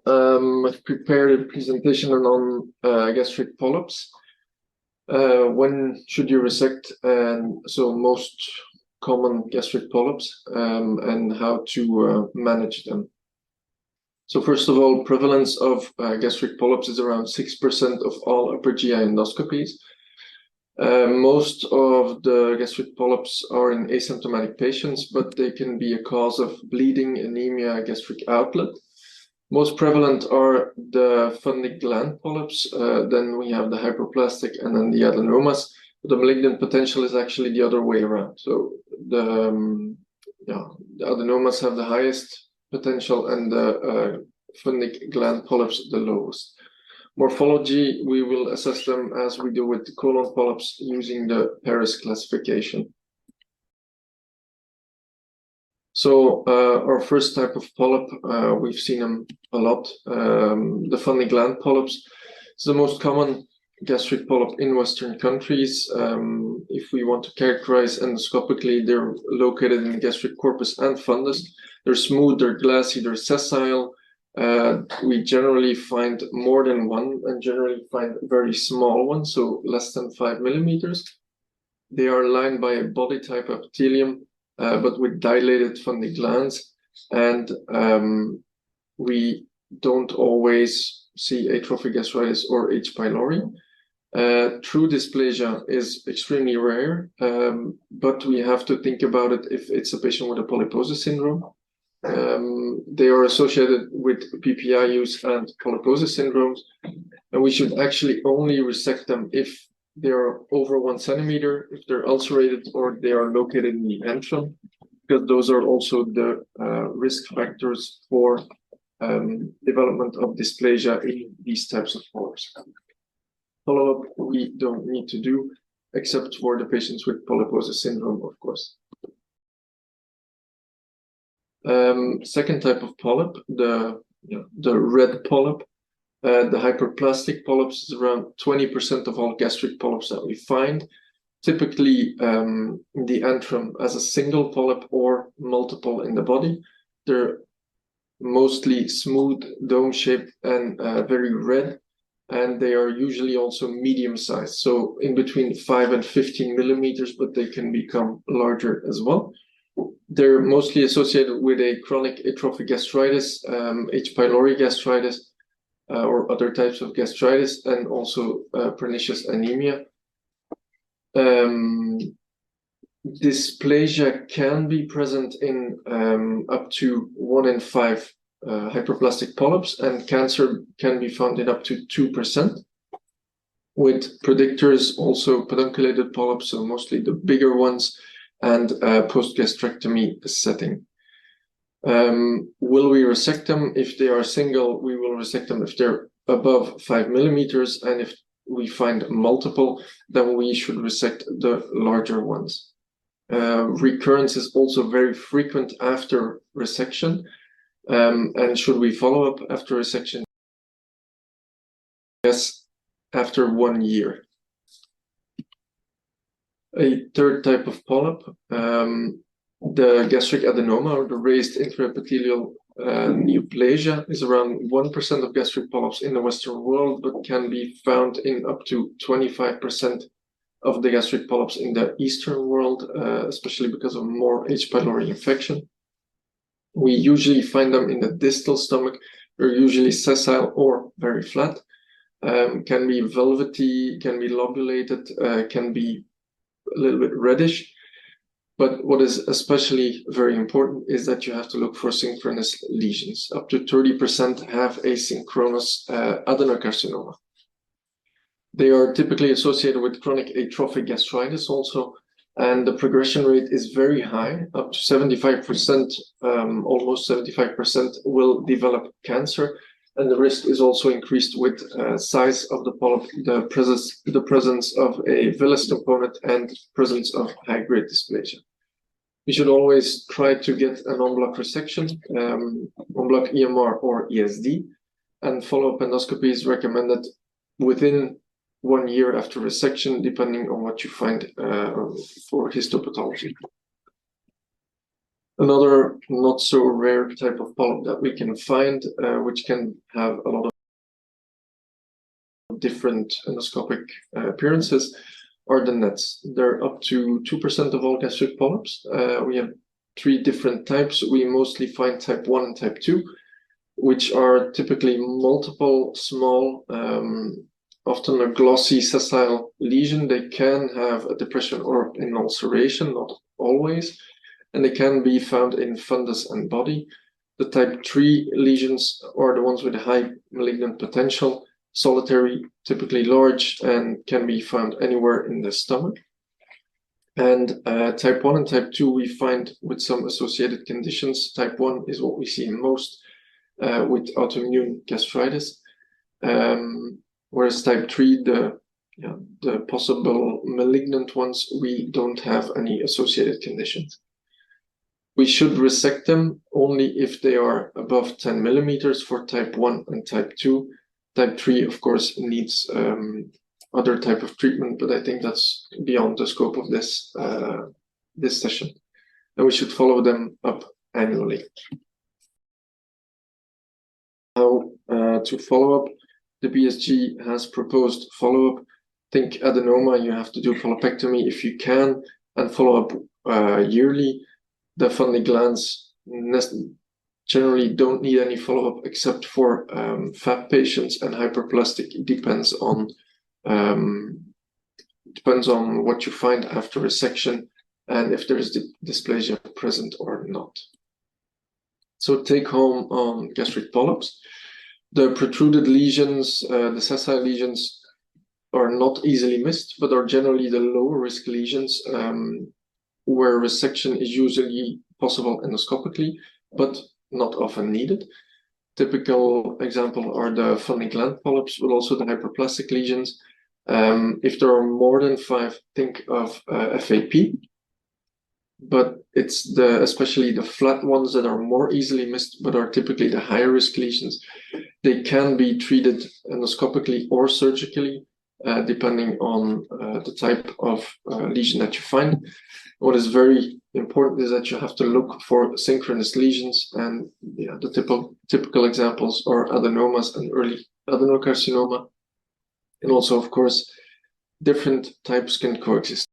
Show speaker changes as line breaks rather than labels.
I've prepared a presentation on gastric polyps. When should you resect? And so most common gastric polyps and how to manage them. So first of all, prevalence of gastric polyps is around 6% of all upper GI endoscopies. Most of the gastric polyps are in asymptomatic patients, but they can be a cause of bleeding, anemia, gastric outlet. Most prevalent are the Fundic gland polyps, then we have the hyperplastic and then the adenomas. The malignant potential is actually the other way around. So the adenomas have the highest potential and the Fundic gland polyps the lowest. Morphology, we will assess them as we do with the colon polyps using the Paris classification. So our first type of polyp, we've seen them a lot. The Fundic gland polyps is the most common gastric polyp in Western countries. If we want to characterize endoscopically, they're located in the gastric corpus and fundus. They're smooth, they're glassy, they're sessile. We generally find more than one and generally find very small ones, so less than 5 millimeters. They are lined by a body type epithelium, but with dilated Fundic glands, and we don't always see atrophic gastritis or H. pylori. True dysplasia is extremely rare, but we have to think about it if it's a patient with a polyposis syndrome. They are associated with PPI use and polyposis syndromes, and we should actually only resect them if they are over 1 centimeter, if they're ulcerated, or they are located in the antrum, because those are also the risk factors for development of dysplasia in these types of polyps. Follow-up we don't need to do, except for the patients with polyposis syndrome, of course. Second type of polyp, the red polyp. The hyperplastic polyps is around 20% of all gastric polyps that we find, typically in the antrum as a single polyp or multiple in the body. They're mostly smooth, dome-shaped, and very red, and they are usually also medium-sized, so in between 5 and 15 millimeters, but they can become larger as well. They're mostly associated with a chronic atrophic gastritis, H. pylori gastritis, or other types of gastritis, and also pernicious anemia. Dysplasia can be present in up to 1 in 5 hyperplastic polyps, and cancer can be found in up to 2%. With predictors, also pedunculated polyps, so mostly the bigger ones, and post-gastrectomy setting. Will we resect them? If they are single, we will resect them if they're above 5 millimeters, and if we find multiple, then we should resect the larger ones. Recurrence is also very frequent after resection, and should we follow up after resection? Yes, after 1 year. A third type of polyp, the gastric adenoma, or the raised intraepithelial neoplasia, is around 1% of gastric polyps in the Western world, but can be found in up to 25% of the gastric polyps in the Eastern world, especially because of more H. pylori infection. We usually find them in the distal stomach. They're usually sessile or very flat, can be velvety, can be lobulated, can be a little bit reddish. But what is especially very important is that you have to look for synchronous lesions. Up to 30% have asynchronous adenocarcinoma. They are typically associated with chronic atrophic gastritis also, and the progression rate is very high. Up to 75%, almost 75% will develop cancer, and the risk is also increased with size of the polyp, the presence of a villus component, and presence of high-grade dysplasia. We should always try to get an en bloc resection, en bloc EMR or ESD, and follow-up endoscopy is recommended within 1 year after resection, depending on what you find for histopathology. Another not so rare type of polyp that we can find, which can have a lot of different endoscopic appearances, are the nets. They're up to 2% of all gastric polyps. We have 3 different types. We mostly find type 1 and type 2, which are typically multiple small, often a glossy sessile lesion. They can have a depression or an ulceration, not always, and they can be found in fundus and body. The type 3 lesions are the ones with a high malignant potential, solitary, typically large, and can be found anywhere in the stomach. And type 1 and type 2 we find with some associated conditions. Type 1 is what we see most with autoimmune gastritis, whereas type 3, the possible malignant ones, we don't have any associated conditions. We should resect them only if they are above 10 millimeters for type 1 and type 2. Type 3, of course, needs other type of treatment, but I think that's beyond the scope of this session. And we should follow them up annually. Now, to follow up, the BSG has proposed follow-up. Think adenoma, you have to do polypectomy if you can, and follow up yearly. The Fundic glands generally don't need any follow-up except for fat patients and hyperplastic. It depends on what you find after resection and if there is dysplasia present or not. So take home on gastric polyps. The protruded lesions, the sessile lesions, are not easily missed, but are generally the lower risk lesions where resection is usually possible endoscopically, but not often needed. Typical example are the Fundic gland polyps, but also the hyperplastic lesions. If there are more than 5, think of FAP, but it's especially the flat ones that are more easily missed, but are typically the higher risk lesions. They can be treated endoscopically or surgically, depending on the type of lesion that you find. What is very important is that you have to look for synchronous lesions, and the typical examples are adenomas and early adenocarcinoma. And also, of course, different types can coexist.